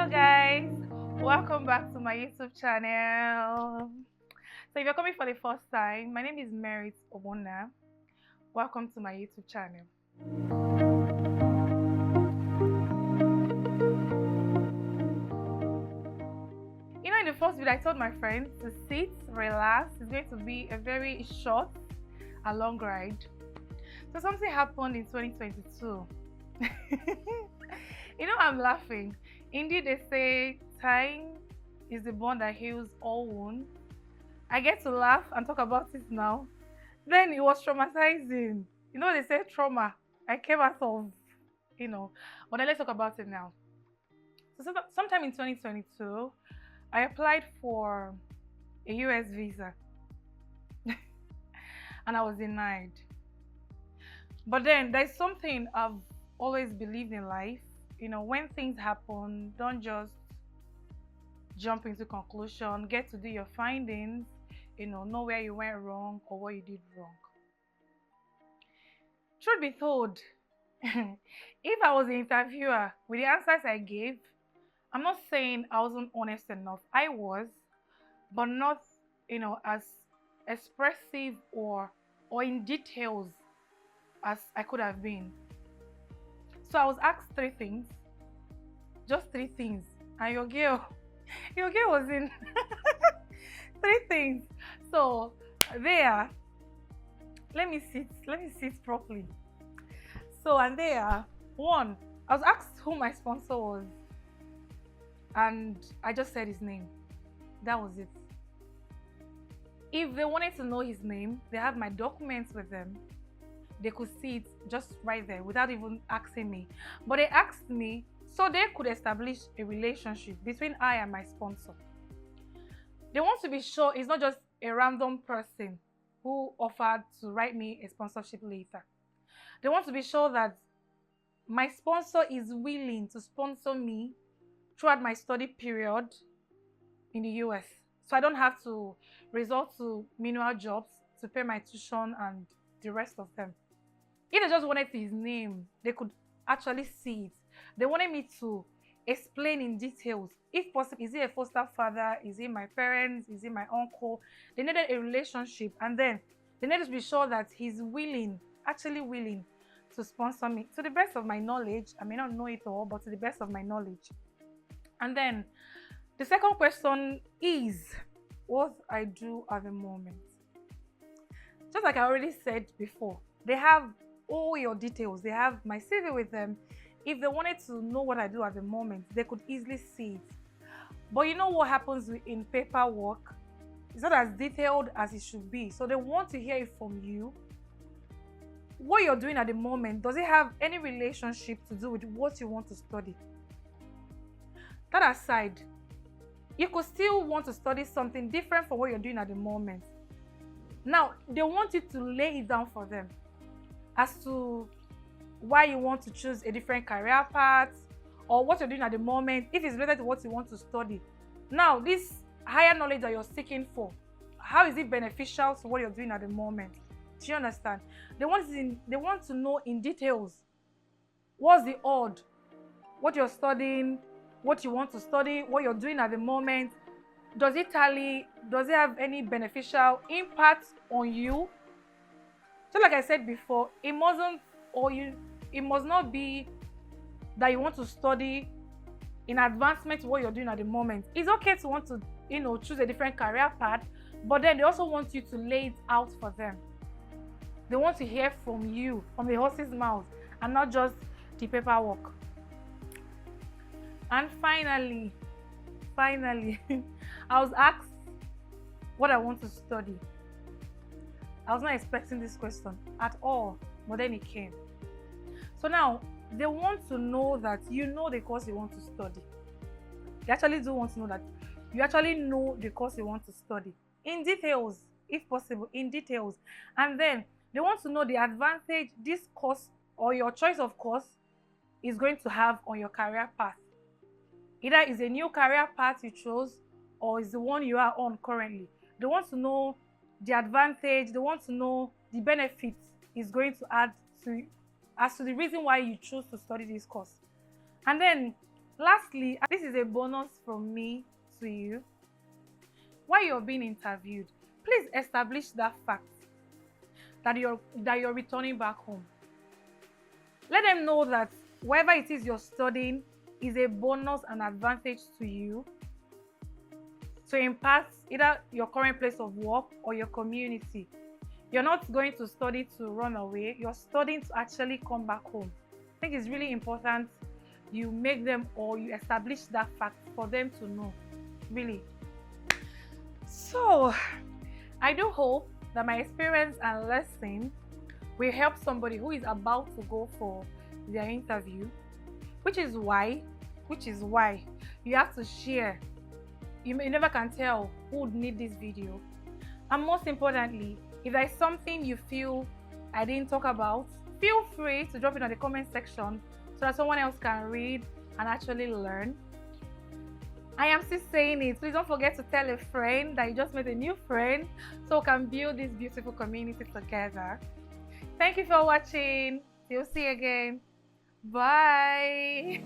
guys, welcome back to my YouTube channel. So if you're coming for the first time, my name is Merit Obona. Welcome to my YouTube channel. You know, in the first video I told my friends to sit, relax. It's going to be a very short and long ride. So something happened in 2022. You know, I'm laughing. Indeed, they say time is the bond that heals all wounds. I get to laugh and talk about it now. Then it was traumatizing. You know, they say trauma. I came out of, but then let's talk about it now. So sometime in 2022, I applied for a US visa and I was denied. But then there's something I've always believed in life. You know, when things happen, don't just jump into conclusion. Get to do your findings, know where you went wrong or what you did wrong. Truth be told, if I was the interviewer with the answers I gave, I'm not saying I wasn't honest enough. I was, but not, as expressive or in details as I could have been. So I was asked three things, just three things, and your girl was in three things. So there, let me sit properly. So and there, one, I was asked who my sponsor was, and I just said his name. That was it. If they wanted to know his name, they have my documents with them. They could see it just right there without even asking me. But they asked me so they could establish a relationship between I and my sponsor. They want to be sure it's not just a random person who offered to write me a sponsorship letter. They want to be sure that my sponsor is willing to sponsor me throughout my study period in the US. So I don't have to resort to menial jobs to pay my tuition and the rest of them. If they just wanted his name, they could actually see it. They wanted me to explain in details. If possible, is he a foster father? Is he my parents? Is he my uncle? They needed a relationship, and then they needed to be sure that he's actually willing to sponsor me. To the best of my knowledge, I may not know it all, but to the best of my knowledge. And then the second question is what I do at the moment. Just like I already said before, they have all your details. They have my CV with them. If they wanted to know what I do at the moment, they could easily see it. But you know what happens in paperwork? It's not as detailed as it should be. So they want to hear it from you. What you're doing at the moment, does it have any relationship to do with what you want to study? That aside, you could still want to study something different from what you're doing at the moment. Now, they want you to lay it down for them as to why you want to choose a different career path or what you're doing at the moment, if it's related to what you want to study. Now, this higher knowledge that you're seeking for, how is it beneficial to what you're doing at the moment? Do you understand? They want to know in details what's the odd, what you're studying, what you want to study, what you're doing at the moment. Does it tally? Does it have any beneficial impact on you? So like I said before, it must not be that you want to study in advancement to what you're doing at the moment. It's okay to want to, choose a different career path, but then they also want you to lay it out for them. They want to hear from you, from the horse's mouth, and not just the paperwork. And finally, I was asked what I want to study. I was not expecting this question at all, but then it came. So now, they want to know that you know the course you want to study. They actually do want to know that you actually know the course you want to study. In details, if possible, in details. And then, they want to know the advantage this course or your choice of course is going to have on your career path. Either it's a new career path you chose or it's the one you are on currently. They want to know the advantage, they want to know the benefits it's going to add to as to the reason why you choose to study this course. And then Lastly, this is a bonus from me to you. While you're being interviewed, please establish that fact that you're returning back home. Let them know that whatever it is you're studying is a bonus and advantage to you to impact either your current place of work or your community. You're not going to study to run away, you're studying to actually come back home. I think it's really important you make them, or you establish that fact for them to know, really. So I do hope that my experience and lesson will help somebody who is about to go for their interview, which is why you have to share. You never can tell who would need this video. And most importantly, if there's something you feel I didn't talk about, feel free to drop it in the comment section so that someone else can read and actually learn. I am still saying it. Please don't forget to tell a friend that you just made a new friend so we can build this beautiful community together. Thank you for watching. We'll see you again. Bye.